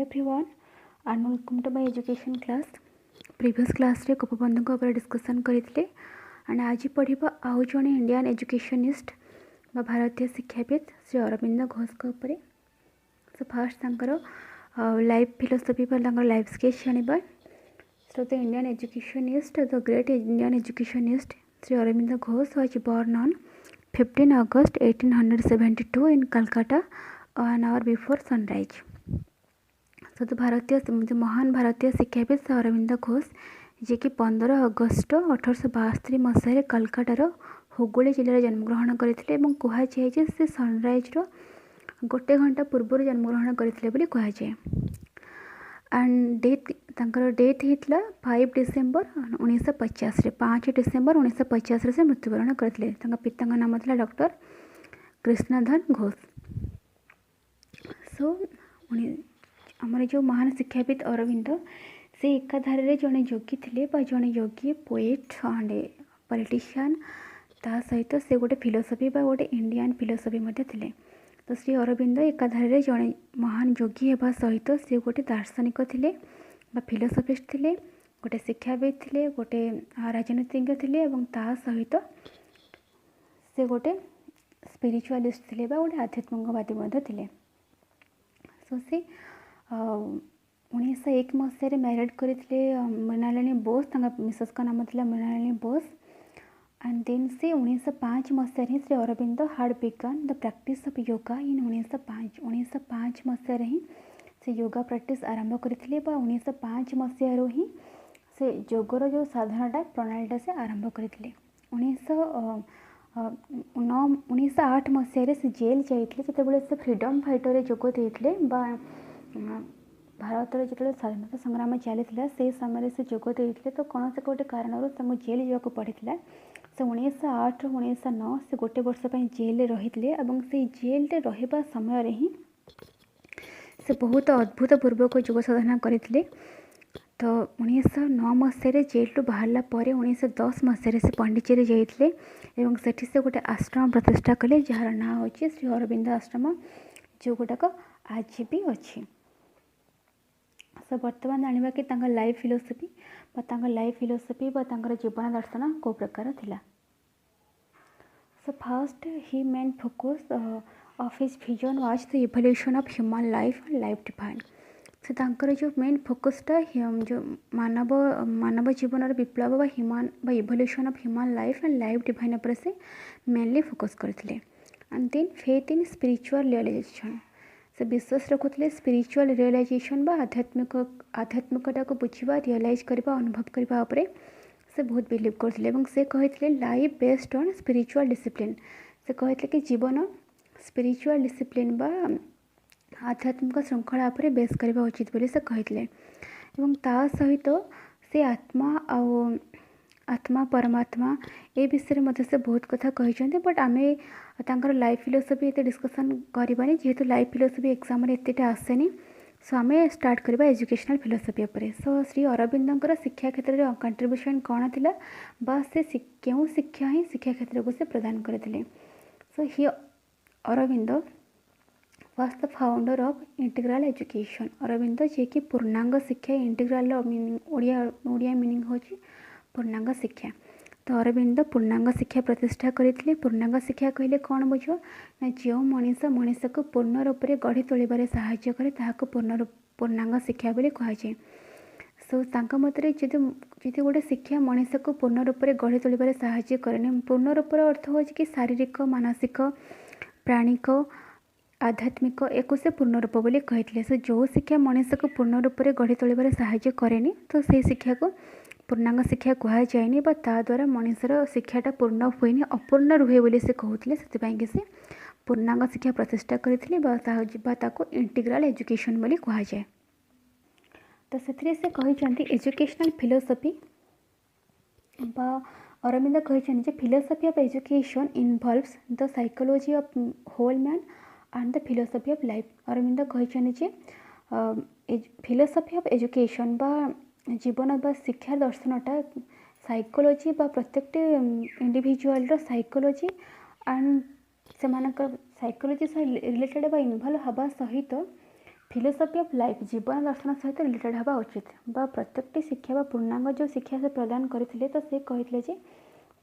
everyone and welcome to my education class. Previous class रे गोपबंधु को ऊपर डिस्कशन करते and आज पढ़िबा आउ जने इंडियन एजुकेशनिस्ट बा भारतीय शिक्षाविद श्री अरविंद घोष के ऊपर. सो फर्स्ट तांकर लाइफ फिलोसफी पर तांकर लाइफ स्केच जानिबा. So the Indian educationist the great Indian educationist Shri Aurobindo Ghosh was born on 15 August 1872 in Calcutta an hour before sunrise. सो तो भारतीय जो महान भारतीय शिक्षाविद से अरविंद घोष जी कि 15 अगस्त 1872 मसीह कलकातार हुगुली जिले जन्मग्रहण करते कहुए से सनराइज गोटे घंटा पूर्व जन्मग्रहण करते कहुए. एंड डेथ होता 5 डिसेम्बर 1950 5 डिसेम्बर 1950 से मृत्युवरण करते. पिता नाम था डॉक्टर कृष्णधन घोष. सो आमर जो महान शिक्षाविद अरविंद से एकाधारे जड़े योगी थे जड़े योगी पोएट एंड पॉलिटिशियन ता सहित से गोटे फिलोसफी गोटे इंडियन फिलोसफी थे. तो श्री अरविंद एकाधारे जड़े महान योगी होगा सहित से गोटे दार्शनिक थे फिलोसफिस्ट थे गोटे शिक्षाविद थे गोटे राजनीतिज्ञ थे ता सहित से गोटे स्पिरिचुअलिस्ट थे गोटे आध्यात्मिकवादी थे. सो से 1901 मसीह मैरिड करते मृणालिनी बोस मिसेस का नाम था मृणालिनी बोस. एंड देन से 1905 मसीह Shri Aurobindo had began the practice of yoga in 1905 मसीह ही से योगा प्रैक्टिस आरंभ करते 1905 मसीह ही से योगर जो साधनाटा प्रणालीटा से आरंभ करते. 1908 मसीह से जेल जाते जिते से फ्रीडम फाइटर जोग देते भारत जो स्वाधीनता संग्राम चली से समय से जोग देते. तो कौन से गोटे कारण जेल जावाक पड़ा. से 1908 1909 से गोटे वर्ष जेल रही से जेल रहा समय ही से बहुत अद्भुतपूर्वक योग साधना करते. तो 1909 मसीह जेल बाहरला 1910 मसीह से पंडिचेरी जाते सेठी से गोटे आश्रम प्रतिष्ठा कले जार ना हो श्री अरविंद आश्रम जो गुटाक आज भी अच्छी. सो बर्तमान जाना कि लाइफ फिलोसफी जीवन दर्शन को प्रकार थिला. So first he main focus of his vision was the evolution of human life and life divine. से तांकर जो मेन फोकसटा जो मानव जीवन विप्लव human evolution of human life and life divine पर से मेनली फोकस करते. And then faith in spiritual realisation से विश्वास रखुते स्पिरिचुअल रियलाइजेशन आध्यात्मिकता को बुझा रियलाइज करने अनुभव करने से बहुत बिलीव करते. से कहते life based on spiritual discipline. से कहते कि जीवन स्पिरिचुअल डिसिप्लिन बा आध्यात्मिक श्रृंखला पर बेस करवा उचित बोली से कहते. सहित से आत्मा परमात्मा ए विषय में से बहुत कथा कहते. बट आमे तांकर लाइफ फिलोसफी एते डिस्कसन करबानी जेहेतु लाइफ फिलोसफी एग्जाम रे एतेटा आसेनी. सो आमे स्टार्ट करबा एजुकेशनल फिलोसफी पर. सो श्री अरविंदर शिक्षा क्षेत्र में कंट्रीब्यूशन कौन थिला बा से क्यों शिक्षा ही शिक्षा क्षेत्र को से प्रदान करते. So he Aurobindo was the founder of integral education. Aurobindo जे कि पूर्णांग शिक्षा इंटीग्रल ओडिया मीनिंग होची पूर्णांग शिक्षा. तो अरविंद पूर्णांग शिक्षा प्रतिष्ठा करते. पूर्णांग शिक्षा कहले कौन बुझ ना जो मनीष को पूर्ण रूप से गढ़ी तोड़े साहाय्य करे ताहाको पूर्णांग शिक्षा बोली कहुए. सो तांका मतरे जदि गोटे शिक्षा मनीष को पूर्ण रूप से गढ़ी तोड़े साहाय्य करे. पूर्ण रूप अर्थ हो कि शारीरिक मानसिक प्राणिक आध्यात्मिक एक से पूर्ण रूप बोली कहते. सो जो शिक्षा मनीष को पूर्ण रूप से गढ़ी तोड़े साहाय्य करे तो से शिक्षा को पूर्णांग शिक्षा कहुए द्वारा मनीषर शिक्षाटा पूर्ण हुए अपूर्ण रुहे बोली से कहते. से से पूर्णांग शिक्षा प्रतिष्ठा करते इंटीग्रल एजुकेशन बोली कहुए. तो से कहते एजुकेशनल फिलोसफी अरविंद कहते philosophy of education involves the psychology of whole man and the philosophy of life. Aurobindo कहते फिलोसफी ऑफ एजुकेशन जीवन शिक्षा दर्शनटा साइकोलॉजी प्रत्येक इंडिविजुअल साइकोलॉजी एंड से साइकोलॉजी रिलेटेड इनवॉल्व हवा सहित फिलोसफी ऑफ लाइफ जीवन दर्शन सहित रिलेटेड हवा उचित बा प्रत्येकटी शिक्षा बा पूर्णांग जो शिक्षा से प्रदान करते तो से कहते जे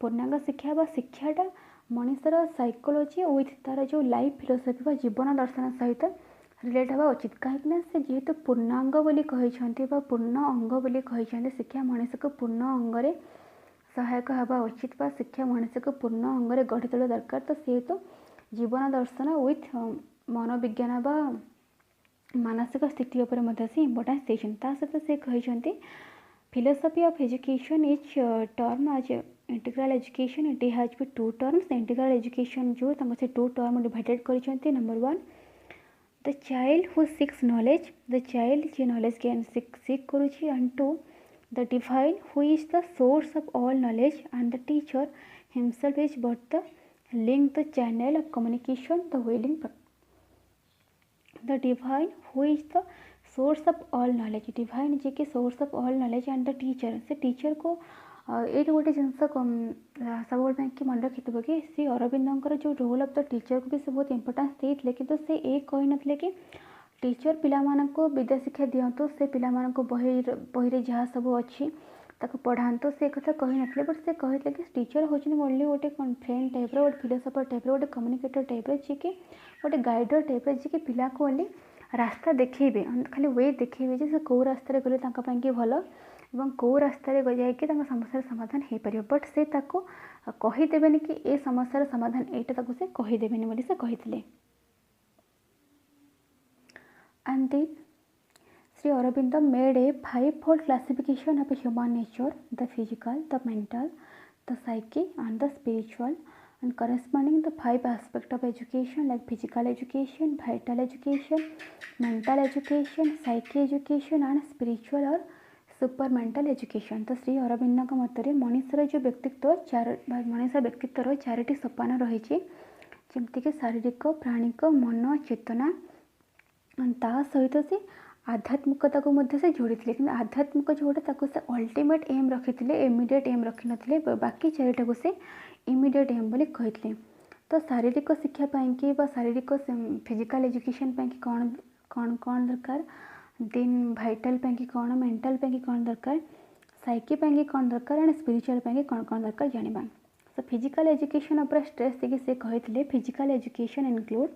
पूर्णांग शिक्षा बा शिक्षाटा मनुष्यर साइकोलोजी विथ तार जो लाइफ फिलोसफी बा जीवन दर्शन सहित रिलेट हवा उचित कहीं से जेहेतु पूर्णांग बोली कहते पूर्ण अंग बोली कहते शिक्षा मनुष्य को पूर्ण अंगरे सहायक हवा उचित बा शिक्षा मनुष्य को पूर्ण अंगरे गढ़ी तोड़ा दरकार तो सी तो जीवन दर्शन विथ मनोविज्ञान बा मानसिक स्थिति उपर से इम्पोर्टान्स देते सहित से कहते philosophy of education is term आज integral education it has be two terms integral education जो से टू टर्म डिवाइडेड करते number one the child who seeks knowledge the child जे नॉलेज गेन सीख करुच्ची and two the divine who is the source of all knowledge and the teacher himself is but the link the channel of communication the willing the divine who is the source of all knowledge divine जे कि source of all knowledge and the teacher से teacher को ये गोटे जिन सब कि मन रखी कि श्री अरविंदर जो रोल ऑफ द टीचर को भी से बहुत इंपोर्टेंस देते कि से एक कही नथिले कि टीचर पिला को विद्या शिक्षा दिंतु से पिला बही जहाँ सब अच्छी पढ़ातु से कथा कही नथिले बट से कहते कि टीचर होती ओनली गोटे फ्रेंड टाइप गोटे फिलोसफर टाइप गोटे कम्युनिकेटर टाइप जी कि गोटे गाइडर टाइप जी कि पिला को ओनली रास्ता देखेबे खाली वे देखेबे जे कौ रास्तार गले कि भल और कौ रास्तार जाकि समस्यार समाधान हो पार बट से कहीदेवे कि ए समस्यार समाधान एटा से कहीदेवे बोली से कहते and then Shri Aurobindo made a 5-fold classification of human nature the physical the mental the psyche and the spiritual and corresponding the 5 aspects of education like physical education vital education mental education psyche education and spiritual or super mental education तो श्री अरविंद मतरे मनुष्यर जो व्यक्तित्व मनुष्य व्यक्तित्वर चारोटी सोपान रही जमीक शारीरिक प्राणिक मन चेतना ता सहित से आध्यात्मिकता को से जोड़ी थे कि आध्यात्मिक जोटा से अल्टीमेट एम रखी इमीडिएट एम रखी नथिले बाकी चारिटा को से इमीडिएट एम बोली कहते तो शारीरिक शिक्षा पाई शारीरिक फिजिकल एजुकेशन पाई कौन कौन कौन दरकार देन भाइटाल पाई कौन मेंटल पाई कौन दरकार साइकी पाई कौन दरकार एंड स्पिरिचुअल पाई कौन कौन दरकार जानिबा सो फिजिकल एजुकेशन उपर स्ट्रेस देके से कहते physical education include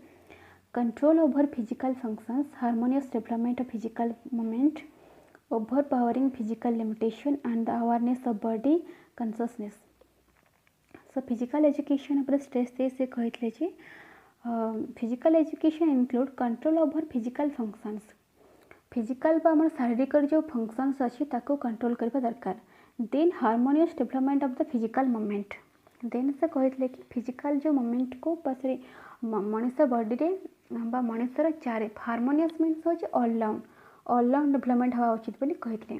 control over physical functions harmonious development of physical movement overpowering physical limitation and the awareness of body consciousness so physical education उपर stress दे से कहते physical education include control over physical functions physical आम शारीरिक जो functions अच्छी control करने दरकार then harmonious development of the physical movement then से कहते कि फिजिकल जो मूवमेंट को बस मनुष्य बॉडी रे मनुष्यर चारे हार्मोनियस मीन्स हूँ ऑलराउंड डेवलपमेंट हवा उचित बोली कहते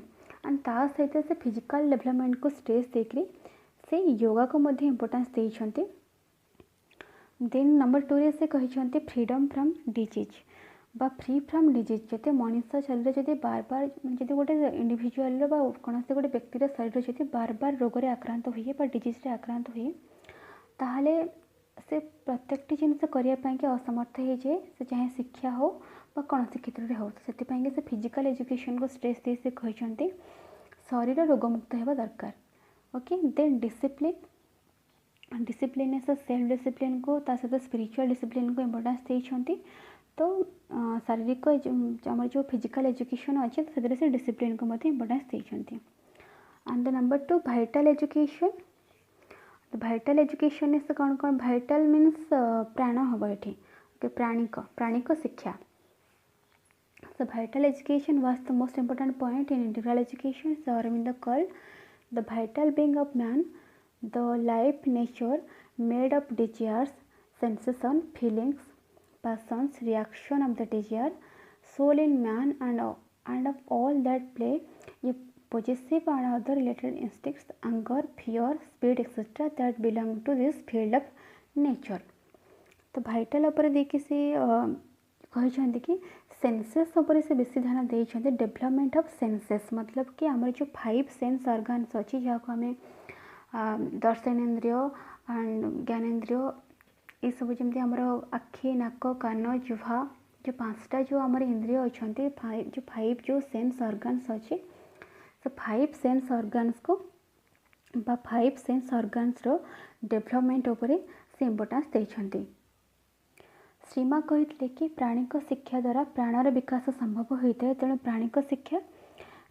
एंड ता सहित से फिजिकल डेवलपमेंट को स्ट्रेस देकर से योगा को मध्य इंपोर्टेंस देते देन नंबर 2 रे से कहते फ्रीडम फ्रॉम डिजीज बा फ्री फ्रॉम डिजीज जब मनुष्य शरीर जब बार बार जब गोटे इंडिविजुअल कौन से गोटे व्यक्तिर शरीर जब बार बार रोग से आक्रांत हुए डिजीज आक्रांत हुए ताहले से प्रत्येकटी जिन करने कि असमर्थ हो जाए से चाहे शिक्षा हो कौन से क्षेत्र में हो तो से फिजिकल एजुकेशन को स्ट्रेस दे से कहते शरीर रोगमुक्त होगा दरकार okay then discipline discipline self discipline को सहित स्पिरिचुअल डिसिप्लिन को इम्पोर्टेंस देते तो शारीरिक आम जो फिजिकल एजुकेशन अच्छे तो से डिसिप्लिन को इम्पोर्टेंस देते and number 2 vital education vital education से कौन कौन भाइटल मीन्स प्राण हम ये प्राणिक शिक्षा so vital education was the most important point in integral education so Aurobindo called the vital being of man the life nature made of desires sensation feelings passions reaction of the desire soul in man and of all that play a possessive and other related instincts anger fear speed etc that belong to this field of nature तो vital उपर देखिए से कहते कि senses उपर से बेसी ध्यान देते डेवलपमेंट ऑफ सेंसेस मतलब कि आम जो 5 सेंस ऑर्गन्स अच्छी जहाँ को आम दर्शनेन्द्रिय एंड ज्ञानेन्द्रिय ये सब जमी आमर आखि नाक कान जिह्वा जो 5टा जो आमर इंद्रिय अच्छा जो 5 जो सेंस ऑर्गन्स अच्छे तो 5 सेंस ऑर्गन्स को 5 सेंस ऑर्गन्स रो डेवलपमेंट उपरे से इम्पोर्टेंस देते। श्रीमा कहते कि प्राणी शिक्षा द्वारा प्राणर विकास संभव होता है। तेणु प्राणी शिक्षा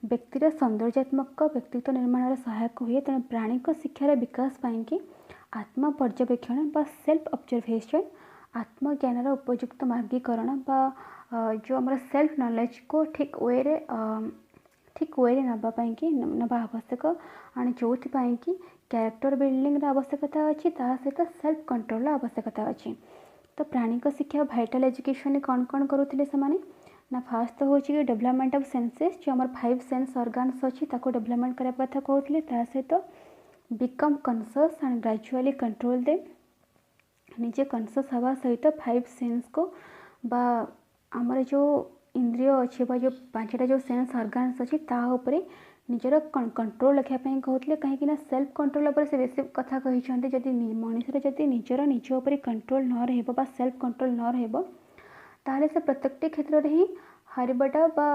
व्यक्तिर सौंदर्यात्मक व्यक्तित्व निर्माण सहायक हुए। तेणु प्राणी शिक्षार विकास पाई आत्म पर्यवेक्षण बा सेल्फ ऑब्जर्वेशन आत्मज्ञान उपयुक्त मार्गीकरण बा जो आम सेल्फ नॉलेज को ठीक वे नापी नवा आवश्यक आने जो कि कैरेक्टर बिल्डिंग आवश्यकता अच्छी सहित सेल्फ कंट्रोल आवश्यकता अच्छी। तो प्राणी शिक्षा भाइटाल एजुकेशन कौन कौन करुले से ना फास्ट तो हूँ कि डेवलपमेंट ऑफ सेंसेस जो आम 5 सेंस ऑर्गन्स अच्छी डेवलपमेंट करने कथा कहते सहित become conscious and gradually control दे निजे कॉन्शियस हवा सहित 5 सेंस को बा आमर जो इंद्रिय अच्छे जो 5टा जो सेंस ऑर्गन्स अच्छी निजर कंट्रोल रखापी कहते कहीं सेल्फ कंट्रोल से बेस कथा कहते जदि मनुष्य जदि निजर निज उपर कंट्रोल न रहा सेल्फ कंट्रोल न रहा ताहले से प्रत्येकटी क्षेत्र में ही हारबाटा बा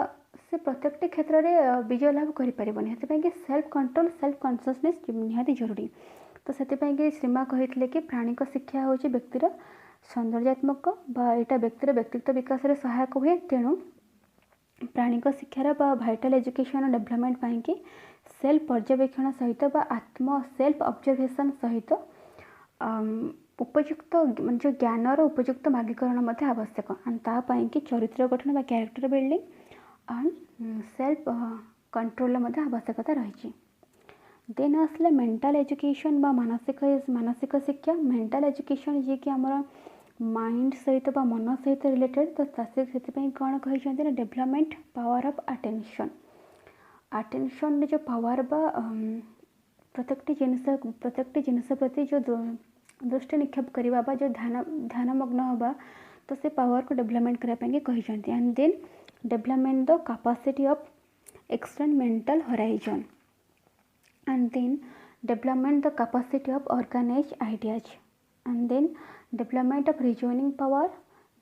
से प्रत्येकटी क्षेत्र में विजय लाभ करें से सेल्फ कंट्रोल सेल्फ कॉन्शियसनेस निहाती जरूरी। तो से श्रीमा कहते कि प्राणी शिक्षा हूँ व्यक्तिर सौंदर्यात्मक यहाँ व्यक्तिर व्यक्तित्व विकास में सहायक हुए। तेणु प्राणी शिक्षार भाइटाल एजुकेशन डेवलपमेंट पाई सेल्फ पर्यवेक्षण सहित आत्म सेल्फ ऑब्जर्वेशन सहित उपयुक्त जो ज्ञानर उपयुक्त मार्गीकरण आवश्यक ताकि चरित्र गठन बा character building and self control आवश्यकता रही। देन आसले मेंटल एजुकेशन बा मानसिक शिक्षा मेंटल एजुकेशन जी कि आमर माइंड सहित बा मन सहित रिलेटेड। तो से कौन कहते ना डेवलपमेंट पावर ऑफ अटेंशन जो पावर बा प्रत्येकटी जिनस प्रति जो दृष्टि निक्षेप करवा बा जो ध्यानमग्न होगा तो से पावर को डेवलपमेंट करने कहते। And then development the capacity of extend mental horizon and then development the capacity of organise ideas and then development of reasoning power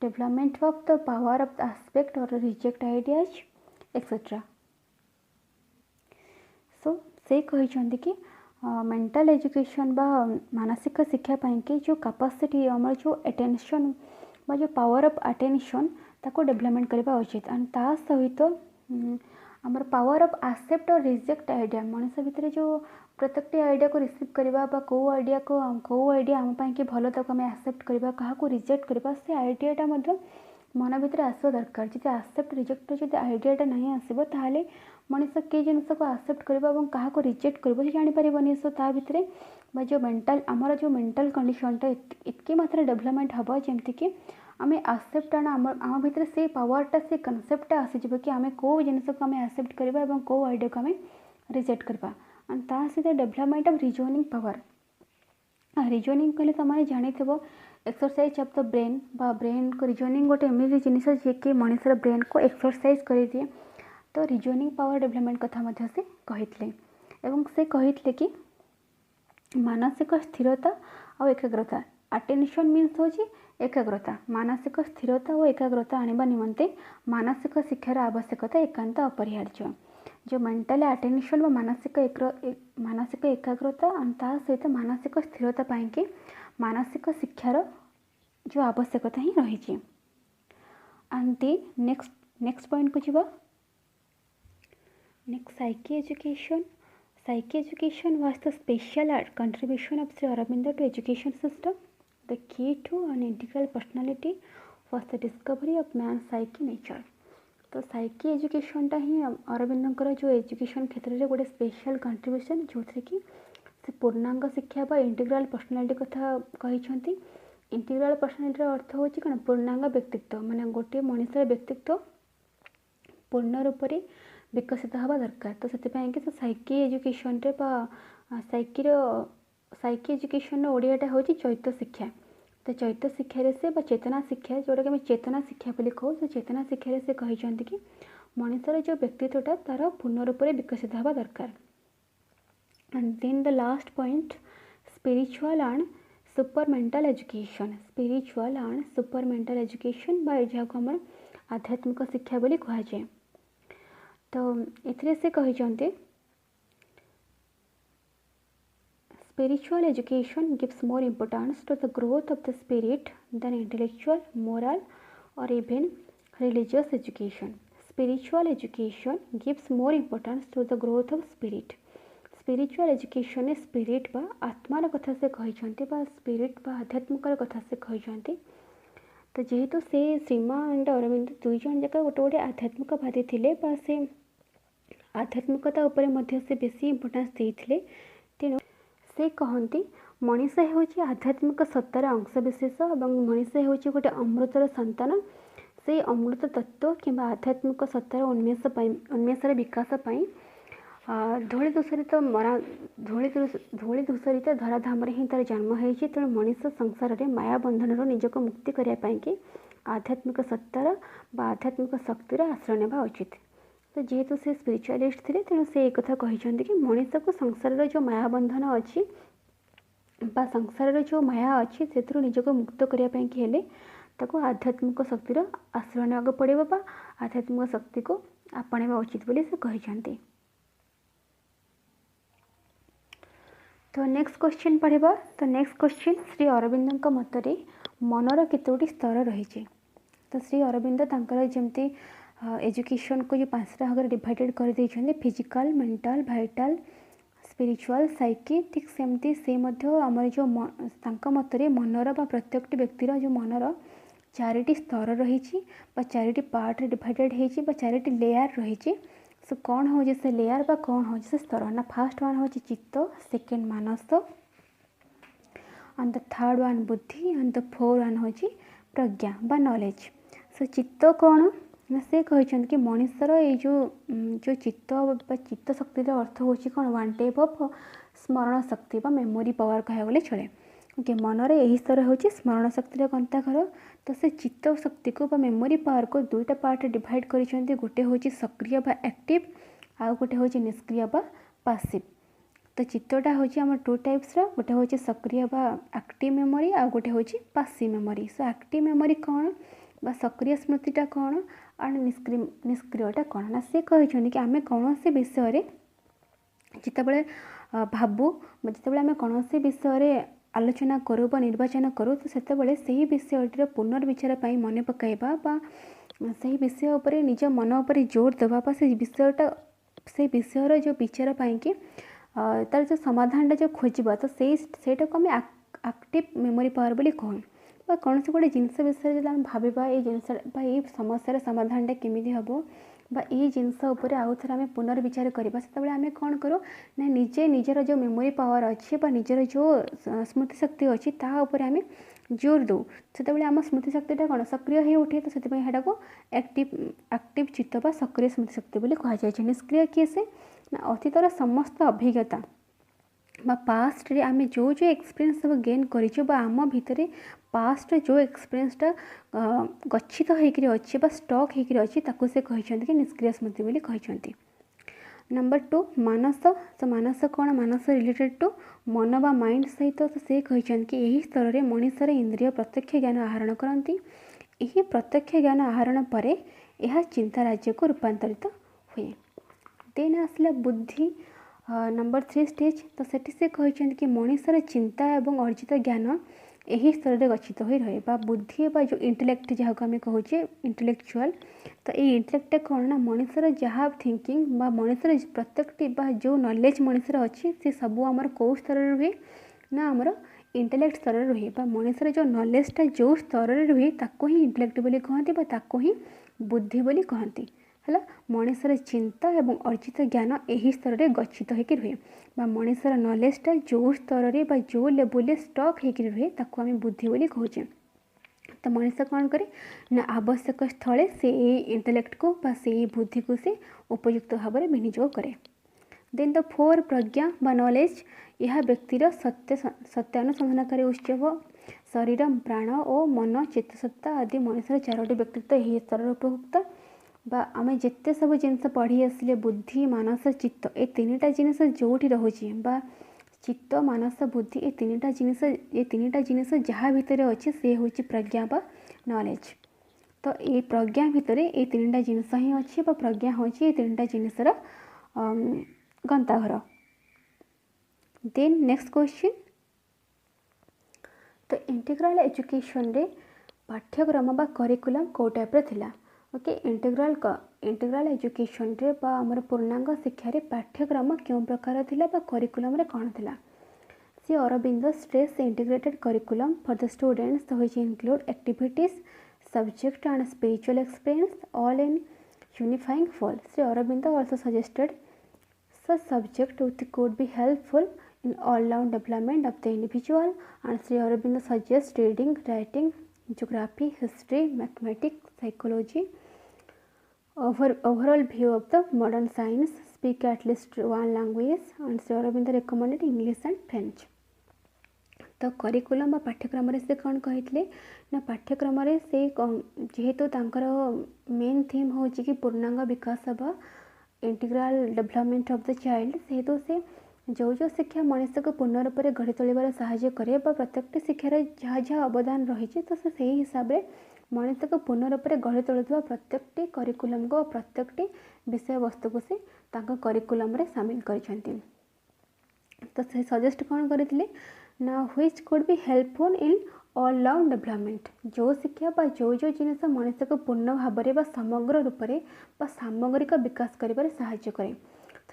development of the power of the aspect or reject ideas et cetera. So से कहते कि mental education बा मानसिक शिक्षा पाई जो capacity आमर जो attention बा जो पावर ऑफ अटेंशन ताको डेवलपमेंट करबा उचित एंड ता सहित आमर पावर ऑफ एक्सेप्ट और रिजेक्ट आइडिया मनुष्य भितर जो प्रत्येकटी आइडिया को रिसीव करबा बा को आइडिया आम पाई कि भलो ताको आम एक्सेप्ट करबा कहा को रिजेक्ट करबा से आइडियाटा मध्य मन भितर आसवा दरकार। जब एक्सेप्ट रिजेक्ट जब आइडियाटा नहीं आसब ताहले मनुष्य कि जिनस को एक्सेप्ट करबा और क्या को रिजेक्ट करबो जानि परिबनी। सो ता भितर बा जो मेंटल आमर जो मेंटल कंडीशनटा इतकी मात्रा डेवलपमेंट हम जमती कि आम एक्सेप्ट आम भितर से पावरटा से कनसेप्टा आसीज कि आम कौ जिनस को आम एक्सेप्ट करबा और कौ आइडिया को आम रिजेक्ट करबा एंड ता सहित development of reasoning power reasoning कहले तुम जानी एक्सरसाइज ऑफ द ब्रेन बा ब्रेन को रीजनिंग गोटे एमती जिनस जी कि मनुष्यर ब्रेन को एक्सरसाइज कर दिए। तो रीजनिंग पावर डेवलपमेंट कथा से कहते एवं से कहते कि मानसिक स्थिरता और एकाग्रता अटेंशन मीन्स हूँ एकाग्रता मानसिक स्थिरता और एकाग्रता आने निमंते मानसिक शिक्षार आवश्यकता एकांत अपरिहार्य। जो मेंटल अटेंशन व मानसिक एकाग्रता ता सहित मानसिक स्थिरता पाई मानसिक शिक्षार जो आवश्यकता ही रही। एंड दी नेक्स्ट पॉइंट को जीवा next psyche education was the special contribution of Sri Aurobindo to education system. The key to an integral personality was the discovery of man's psyche nature. तो साइकी एजुकेशनटा ही अरविंदर जो education क्षेत्र में गोटे special contribution जो थे कि से पूर्णांग शिक्षा बा इंटीग्राल पर्सनालिटी कथा कहते। इंटीग्राल पर्सनालिटी अर्थ हूँ कौन पूर्णांग व्यक्तित्व माने गोटे मनुष्य व्यक्तित्व पूर्ण रूप से विकसित हवा दरकार। तो से कि साइकी एजुकेशन साइकी एजुकेशन ओडियाटा हूँ चैत्य शिक्षा। तो चैत्य शिक्षा से चेतना शिक्षा जोटा कि चेतना शिक्षा बोली कहू से चेतना शिक्षा से कहते कि मनुष्यर जो व्यक्तित्वटा तार पूर्ण रूप से विकसित हवा दरकार। And then the last point spiritual and super mental education. Spiritual and super mental education जहाँ आम आध्यात्मिक शिक्षा बोली कहुए। तो ये से कहते spiritual education gives more importance to the growth of the spirit than intellectual, moral or even religious education. Spiritual education gives more importance to the growth of spirit. Spiritual education spirit बा आत्मार कथा से कहते बा spirit बा आध्यात्मिक कथा से कहते। तो जेहेतु से श्रीमान अरविंद दुई जन जाक गोटे गोटे आध्यात्मिकवादी थिले बा से आध्यात्मिकता उपरे मध्य से बेसी इंपोर्टेंस देइथिले। तेणु से कहती मनीष होची आध्यात्मिक सत्तार अंशविशेष और मनीष होची गोटे अमृतर संतान। से अमृत तत्व कि आध्यात्मिक सत्तार उन्मेषर विकास धूଳି दूषरित धराधाम ही तार जन्म होती। तेणु मनीष संसार में माया बंधन निजक मुक्ति करने आध्यात्मिक सत्तार आध्यात्मिक शक्तिर आश्रय नेबा उचित। तो जेहेतु से स्पिरिचुअलिस्ट थे तेणु से एक कथा कहते कि मनीष को संसार जो माया बंधन अच्छी संसार जो माया अच्छी से निजक मुक्त करने ताको आध्यात्मिक शक्तिर आश्रय नेवाक पड़े आध्यात्मिक शक्ति को आपणा उचित बोली से कहते। तो नेक्स्ट क्वेश्चन पढ़ा। तो नेक्स्ट क्वेश्चन श्री अरविंद मतरे मनर केतोटी स्तर रही। तो श्री अरविंद जमती एजुकेशन को जो 5टा भाग डिवाइडेड कर देइछन्ते physical, mental, vital, spiritual, psyche. ठीक सेमती से आमर जो मतरे मनर बा प्रत्येक व्यक्तिर जो मनर 4टी स्तर रही 4टी पार्ट डिवाइडेड होती 4टी लेयर रही। सो कौन हो से लेयर बा कौन हो से स्तर ना फर्स्ट वन हो चित्त, second Manas and the third one बुद्धि एंड द फोर्थ वन हो प्रज्ञा बा नॉलेज। सो चित्त कौन ना से कहते कि मनुष्यर ये जो चित्त चित्त शक्तिर अर्थ हो कौन वन टाइप ऑफ स्मरण शक्ति बा मेमोरी पावर कह चले। ओके मनर यही स्तर हो स्मरण शक्तिर गंताघर। तो से चित्त शक्ति को मेमोरी पावर को 2टा पार्ट डिवाइड कर गोटे हूँ सक्रिय बा एक्टिव आउ गोटे हूँ निष्क्रिय बा पासिव। तो चित्तटा हूँ आम 2 टाइप्स गोटे हूँ सक्रिय बा एक्टिव मेमोरी आउ गोटे हूँ passive memory. So active memory कौन बा सक्रिय स्मृतिटा कौन और निष्क्रियटा कौन ना से कहते कि आम कौन से विषय जितेबाला भावु जितेबाला आम कौन से विषय आलोचना करूँ निर्वाचन करूँ तो सेतेबाला से विषयटीर पुनर्विचार पर मन पकाइबा बा से विषय उपर निज मन उपर जोर देवा से विषयटा से विषयर जो विचार पाई तार जो समाधानटा जो खोजा तो सेटा को आम एक्टिव मेमोरी पावर बोली कहूँ। कौन से गोटे जिनस विषय जो आम भाविबा ये जिनस ये समस्यार समाधानटा केमिति हबो बा ये जिनस उपर आउ थे आम पुनर्विचार करवा से आम कौन करूँ ना निजे निजर जो मेमोरी पावर अच्छी निजर जो स्मृति शक्ति अच्छी ताऊपर आम जोर दो से आम स्मृति शक्तिटा कौन सक्रिय हो उठे। तो से को एक्टिव चित्त बा सक्रिय स्मृति शक्ति बोली कहुए। निष्क्रिय किए से ना अतीतर समस्त अभिज्ञता पास्ट रे आम जो जो एक्सपीरियंस सब गेन कर आम भितर पास्ट जो एक्सपीरियंसटा गच्छित होकर अच्छी स्टॉक होकर अच्छी ताकू से कहते कि निष्क्रिय स्मृति बोली कहते। नंबर 2 मानस। तो मानस कौन मानस रिलेटेड टू मन बा माइंड सहित। तो से कहते कि यही स्तर में मनुष्यर इंद्रिय प्रत्यक्ष ज्ञान आहरण करती। यही प्रत्यक्ष ज्ञान आहरण पर यह चिंता राज्य को रूपांतरित हुए। देन आसला बुद्धि नंबर 3 स्टेज। तो सेठी से कहते कि मनुष्यर चिंता एवं अर्जित ज्ञान यही स्तर में गच्छित हो रहे बा बुद्धि बा जो इंटेलेक्ट जहाँ को आम कहे इंटेलेक्चुअल। तो ये इंटेलेक्ट कौन ना मनुष्यर जहाँ थिंकिंग बा मनुष्यर प्रत्येक बा जो नॉलेज मनुष्यर अच्छी से सब आमर कौ स्तर रुहे ना आमर इंटेलेक्ट स्तर रुहे बा मनुष्यर जो नॉलेजटा जो स्तर रुहे ताको ही इंटेलेक्ट बोली कहती बा ताको ही बुद्धि बोली कहती है। मनुष्यर चिंता एवं अर्जित ज्ञान यही स्तर में गच्छित होकर रुहे बा मनुष्यर नॉलेजटा जो स्तर में बा जो लेवल स्टॉक होकर रुहे ताको आम बुद्धि बोली कहचे। तो मनुष्य कौन करे ना आवश्यक स्थले से इंटेलेक्ट को बा से बुद्धि को से उपयुक्त भाव में विनियोग करे। देन द 4 प्रज्ञा बा नॉलेज यह व्यक्तिर सत्यानुसंधानकारी उत्सव शरीर प्राण और मन चेतसत्ता आदि मनुष्यर 4टी व्यक्तित्व यही स्तर उपभोक्ता बा आम जिते सब जिनस पढ़ी आसिले बुद्धि मानस चित्त ये 3टा जिनिस जोटी रोचे बा चित्त मानस बुद्धि ये 3टा जिनिस जहाँ भितर अच्छे से हूँ प्रज्ञा बा नॉलेज। तो ये प्रज्ञा भितर ये तीनटा जिनस ही अच्छी प्रज्ञा हूँ ये तीनटा जिनसर गंताघर। देन नेक्स्ट क्वेश्चन, तो इंटीग्राल एजुकेशन रे पाठ्यक्रम बा करिकुलम को टाइप थिला। ओके, इंटीग्राल एजुकेशन रे बा हमर पूर्णांग शिक्षा रे पाठ्यक्रम क्यों प्रकार थिला बा करिकुलम रे कोन थिला। Sri Aurobindo stress integrated curriculum for the students which include activities subject and spiritual experience all in unifying whole. Sri Aurobindo also suggested such subject which could be helpful in all-round development of the individual, and Sri Aurobindo suggests reading, writing, geography, history, mathematics, psychology, overall view of the modern science, speak at least one language, and Sri Aurobindo recommended English and French. तो curriculum बा पाठ्यक्रम से कौन कहते ना पाठ्यक्रम से जेहेतु तांकर मेन थीम हूँ कि पूर्णांग विकास बा integral development of the child, सेहेतु से जो जो शिक्षा मनुष्य को पूर्ण रूप से गढ़ी तोलिबार साहाय्य करे प्रत्येक शिक्षार जहाँ जहाँ अवदान रही तो से हिसाब से मनुष्य को पूर्ण रूप से गढ़ी तोलुवा प्रत्येक करिकुलम को प्रत्येक विषय वस्तु को से करिकुलम रे सामिल कर। तो से सजेस्ट कौन करते ना which could be helpful in all round development, जो शिक्षा बा जो जिनिस मनुष्य को पूर्ण भाव में समग्र रूप से सामग्रिक विकास कर साहाय्य करे।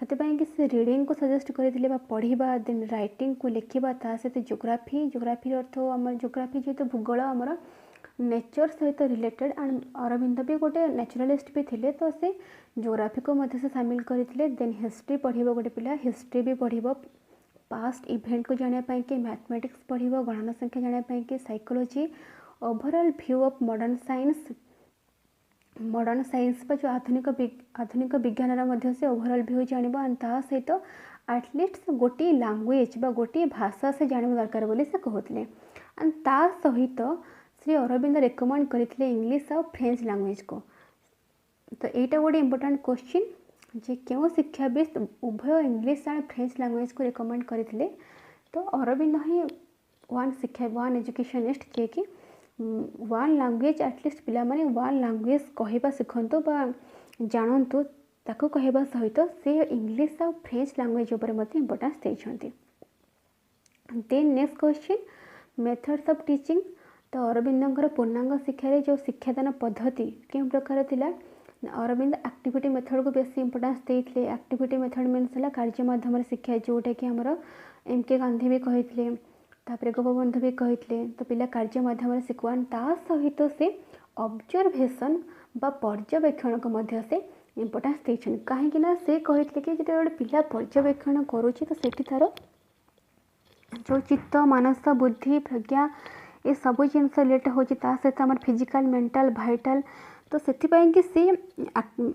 से से रीडिंग को सजेस्ट करते पढ़ा, देन राइटिंग को लिखा, ता सहित जोग्राफी अर्थ आम जोग्राफी जेहेतु भूगोल आमर नेचर सहित रिलेटेड एंड अरविंद भी गोटे नेचुरालिस्ट भी थे तो से जोग्राफी को से सामिल करते। देन हिस्ट्री पढ़ गोटे पिला हिस्ट्री भी पढ़, पास्ट इवेंट को जानापी कि मैथमेटिक्स पढ़, गणना संख्या जानापी कि psychology, overall view of modern science जो आधुनिक विज्ञान से ओवरऑल व्यू जान एंड ता सहित एटलिस्ट गोटे लैंग्वेज बा गोटे भाषा से जानवा दरकार बोली से कहते। एंड ता सहित श्री अरविंद रेकमेंड करते इंग्लिश और फ्रेंच लैंग्वेज को। तो यहाँ गोटे इम्पोर्टेंट क्वेश्चन जे क्यों शिक्षाविद उभय इंग्लिश एंड फ्रेंच लैंग्वेज को रेकमेंड करते। तो अरविंद ही वन एजुकेशनिस्ट जे कि वन लैंग्वेज एटलिस्ट पिला माने वन लैंग्वेज कहवा शिखतु जानतु ताको कहवा सहित से इंग्लिश और फ्रेंच लैंग्वेज उपर इम्पोर्टेंस देते। Then next question, methods of teaching. तो अरविंदर पूर्णांग शिक्षा जो शिक्षादान पद्धति क्यों प्रकार थिला। अरविंद एक्टिविटी मेथड को बेसी इंपोर्टेंस देते। एक्टिविटी मेथड मीन्स है कार्य माध्यम शिक्षा, जोटा कि आमर एम.के. गांधी भी कहते, तापर गोपबंधु भी कहते। तो पिला कार्य माध्यम शिखवा, ता सहित से ऑब्जर्वेशन बा पर्यवेक्षण को मध्य से इंपोर्टेंस देछन। कहीं ना से कहते कि जो गोटे पिला पर्यवेक्षण करुच्ची तो सेठी तार जो चित्त मानस बुद्धि प्रज्ञा ये सब जिन रिलेट हो सहित आम फिजिकल मेंटल वाइटल, तो से कि सी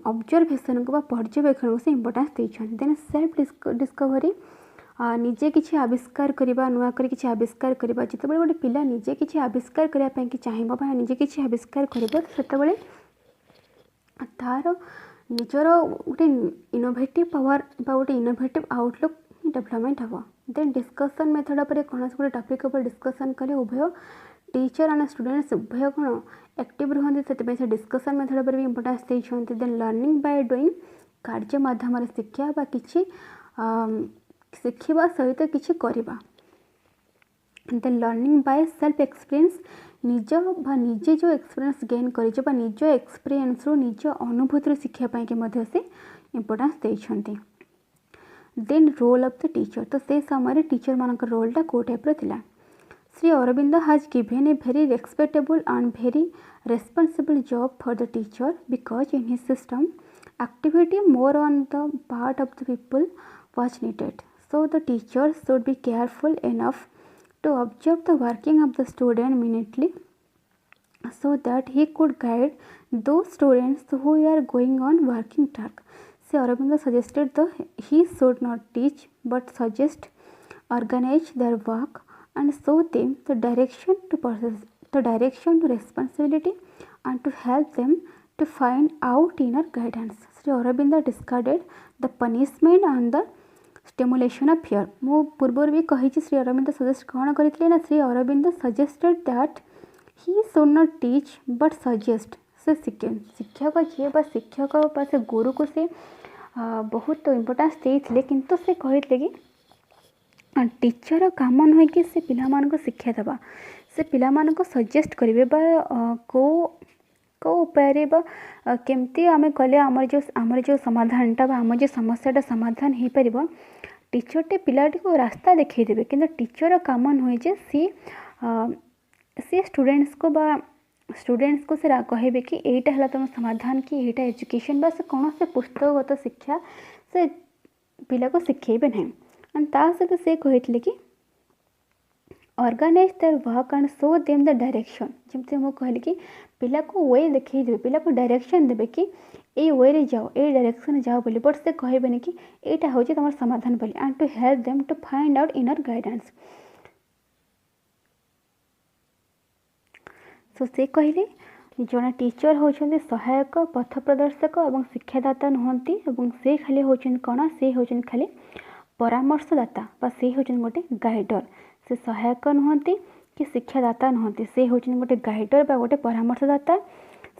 ऑब्जर्वेशन को पर्यवेक्षण को से इंपोर्टेंस देते। देन सेल्फ डिस्कवरी, निजे किसी आविष्कार करवा नुआ कर किसी आविष्कार करवा, जिते गोटे पिला निजे किसी आविष्कार करने की चाहिए निजे किसी आविष्कार कर तार निजर गोटे इनोवेटिव पावर बा गोटे इनोवेटिव आउटलुक डेवलपमेंट हम। देन डिस्कसन मेथड पर कौन गोटे टॉपिक पर डिस्कसन कले उभय टीचर एंड स्टूडेंट्स उभय कौन एक्टिव रुहंती से डिस्कसन मेथड पर भी इंपोर्टेंस देते। देन लर्निंग बाय डूइंग, कार्य माध्यम शिक्षा बा किछि शिखा सहित किछि करबा। Then learning by self experience, निज बा निजे जो एक्सपीरियंस गेन कर निज एक्सपीरियंस रू निज अनुभूति शिखापी के से इंपोर्टेंस देते। Then role of the teacher, तो से समय टीचर मान रोलटा को टाइप थिला। Shri Aurobindo has given a very respectable and very responsible job for the teacher because in his system activity more on the part of the people was needed. So the teacher should be careful enough to observe the working of the student minutely so that he could guide those students who are going on working track. Sri Aurobindo suggested that he should not teach but suggest organize their work and show them the direction to responsibility and to help them to find out inner guidance. Sri Aurobindo discarded the punishment and the stimulation of fear. मु पूर्वर भी कही Shri Arvind suggest कौन करते ना Shri Aurobindo suggested that he should not teach but suggest से शिक्षक जी बा शिक्षक बा से गुरु को से बहुत इम्पोर्टान्स देते किंतु से कहते कि टीचर काम नुहे कि से पिला शिक्षा देवा से पिला सजेस्ट करेंगे को को उपाय केमती आम कले आमर जो समाधानटा आम जो समस्याटा समाधान हो पार टीचरटे पिलाटी को रास्ता देखदेवे कि टीचर काम नुहे जे सी स्टूडेंट्स को से कहे कि यहीटा है तुम समाधान कि यहीटा एजुकेशन बा से कौन से पुस्तकगत शिक्षा से पिला को शिखेबे ना एंड ता सहित से कहते कि organise their work and show them the direction जमती मुझे कहली कि पिला को वे देखदेवे पिला को डायरेक्शन देवे कि ये वे रे जाओ ये डायरेक्शन जाओ बोली बट से कहबेनि कि यहाँ हूँ तुम समाधान बोली and to help them to find out inner guidance so से कहले जड़े टीचर होती सहायक पथ प्रदर्शक और शिक्षादाता नुहति से खाली होती कौन से होती खाली परामर्शदाता से होती गोटे गाइडर से सहायक नुहति कि शिक्षादाता नुहति से होती गोटे गाइडर बा गोटे परामर्शदाता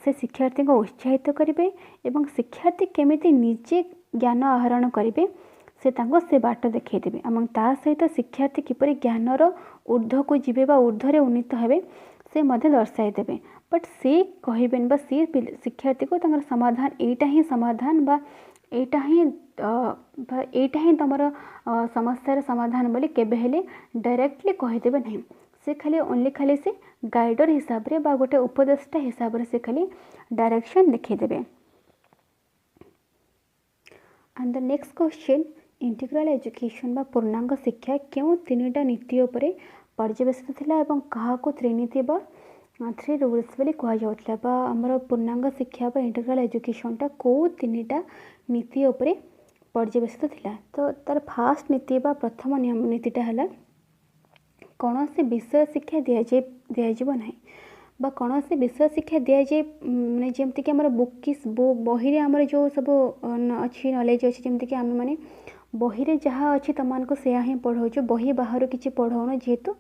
से शिक्षार्थी को उत्साहित करेंगे एवं शिक्षार्थी केमिति निजे ज्ञान आहरण करेंगे से बाट देखदेवे और ता सहित शिक्षार्थी किपरि ज्ञानर ऊर्ध्व को जीवे ऊर्ध्व उन्नीत हेबे से दर्शाई देवे बट से कहबेन बा सी शिक्षार्थी को तंगर समाधान एटा ही समाधान बा एटा ही तुमर समस्यार समाधान बोली केबे डायरेक्टली कहीदेवे नहीं से खाली ओनली खाली से गाइडर हिसाब रे बा गोटे उपदेष्टा हिसाब रे से खाली डायरेक्शन देखदेवे and the next question integral education बा पूर्णांग शिक्षा क्यों तीनटा नीति उपरे पर्यवेसित थिला एवं कहा को त्रिनीति बा 3 रूल्स बोली कह जाउतला बा हमर पूर्णांग शिक्षा बा इंटीग्रल एजुकेशनटा को तीनटा नीति उपरे पर्यवेसित थिला तो तार फास्ट नीति बा प्रथम नियम नीतिटा हला कौन से विषय शिक्षा दिजाव ना बा कौन से विषय शिक्षा दिजाए मैंने जमती कि बुक की बही आमर जो सब अच्छी नॉलेज अच्छी जमती कि आम मैंने बही रे जहाँ अच्छी तुमको से ही पढ़ाऊ बही बाहर किसी पढ़ाऊन जेहेतु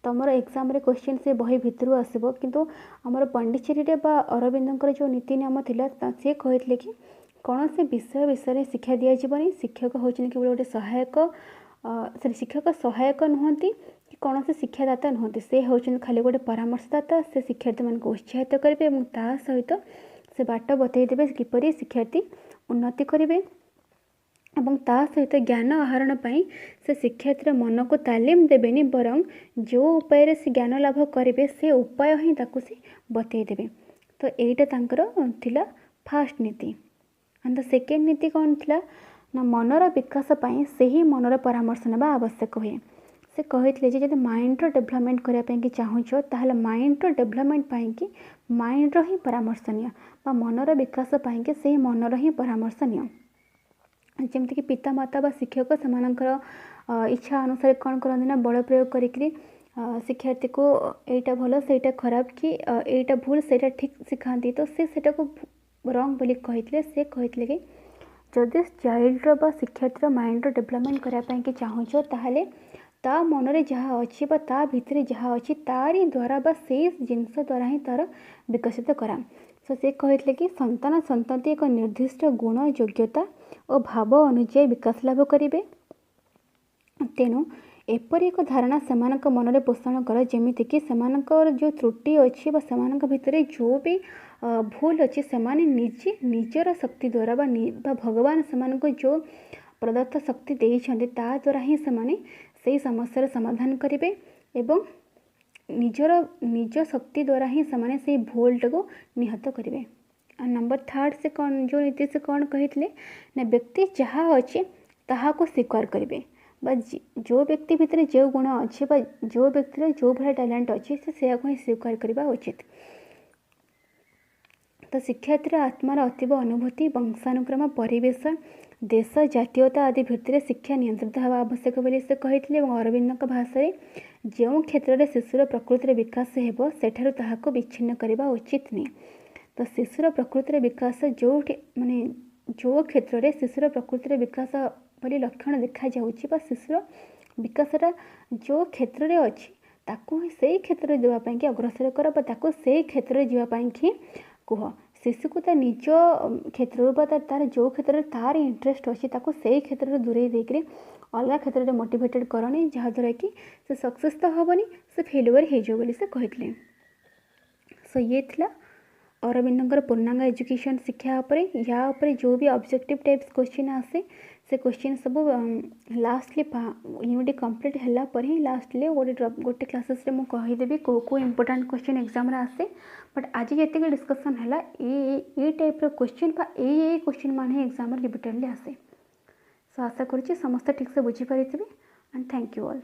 तुम एग्जाम रे क्वेश्चन से बही भितर आसब किंतु आमर पंडिचेरी बा अरविंदर जो नीति नियम थिला से कहते कि कौन से विषय शिक्षा दिजावनी शिक्षक होती केवल गोटे सहायक शिक्षक सहायक नुहति कि कौन से शिक्षादाता नुहति से होती खाली गोटे परामर्शदाता से शिक्षार्थी मान को उत्साहित करेंगे और ता सहित से बाट बतईदेवे किपरि शिक्षार्थी उन्नति करेंगे और ता सहित ज्ञान आहरण पाई से शिक्षार्थी मन को तालीम देवेनि बरं जो उपाय से ज्ञान लाभ करेंगे से उपाय ही ताकू से बतईदेवे तो यहीटा तांकर थिला फास्ट नीति एंड द सेकेंड नीति कौन थिला ना मनर विकास पाई से ही मनर परामर्श नेबा आवश्यक हुए से कहते जब माइंडर डेभलपमेंट करने चाहूच ताहले माइंडर डेभलपमेंट पाई माइंडर ही परामर्श निया बा मनर विकास पाई से मनर ही परामर्श निया जमती कि पिता माता बा शिक्षक से इच्छा अनुसार कौन करते ना बल प्रयोग करी शिक्षार्थी को एटा भल सेटा खराब कि एटा भूल सेटा ठीक सिखाती तो सेटा को रंग बोली कहते से कहते कि जदि चाइल्डर बा शिक्षार्थी माइंडर डेभलपमेंट करने चाहूच ताहले ता मनरे जहाँ अच्छी बा ता भितर जहाँ अच्छी तारी द्वारा बा से जिनस द्वारा ही तार विकसित करा सो से कहते कि संतान संतति एक निर्दिष्ट गुण योग्यता और भाव अनुजाई विकास लाभ करेंगे तेणु एपरी एक धारणा सेमानक मनरे पोषण कर जमीक से जो त्रुटि अच्छी भितर जो भी भूल अच्छी से निजे निजर शक्ति द्वारा बा भगवान से जो प्रदत्त शक्ति देइछन्ते ता द्वारा ही से समस्यार समाधान करेंगे एवं निज शक्ति द्वारा ही से भूलटा को निहत करेंगे नंबर 3 से कौन जो नीति से कौन कहते ना व्यक्ति जहाँ अच्छे ताहा को स्वीकार करेंगे जो व्यक्ति भितर जो गुण अच्छे जो व्यक्ति जो भाई टैलेंट अच्छे से ही स्वीकार करने उचित तो शिक्षार्थी आत्मार अतीब अनुभूति वंशानुक्रम परिवेश देश जातीयता आदि भितर शिक्षा नियंत्रित हवा आवश्यक बोली से कहते अरविंद भाषा जो क्षेत्र में शिशुर प्रकृतिर विकास हेब सेठारु ताहाको विच्छिन्न करने उचित नहीं तो शिशुर प्रकृतिर विकास जो माने जो क्षेत्र में शिशुर प्रकृतिर विकास बोली लक्षण देखा जाउछि शिशुर विकासटा जो क्षेत्र में अच्छी ताकू ही से क्षेत्र में जावाई अग्रसर कर से क्षेत्र में जावाई कुह शिशु को निज क्षेत्र तार जो क्षेत्र तार इंटरेस्ट अच्छी से क्षेत्र दूरे देकर अलग क्षेत्र में मोटिवेटेड करनी जहाँद्वारा कि से सक्सेस तो हेनी से फेल्युअर हो बोली से कहते। सो ये थिला अरविंदर पूर्णांग एजुकेशन शिक्षा या जो भी ऑब्जेक्टिव टाइप्स क्वेश्चन आसे से क्वेश्चन सब लास्टली यूनिट कंप्लीट है ही लास्टली गोटे क्लासेस रे मुझे कहीदेवी को इम्पोर्टाट क्वेश्चन एग्जाम आसे। बट आज ये डिस्कसन है ये टाइप क्वेश्चन ये क्वेश्चन मान एग्जाम रिपीटेडली आसे। सो आशा करुँच समस्त ठीक से बुझीपारे एंड थैंक यू ऑल।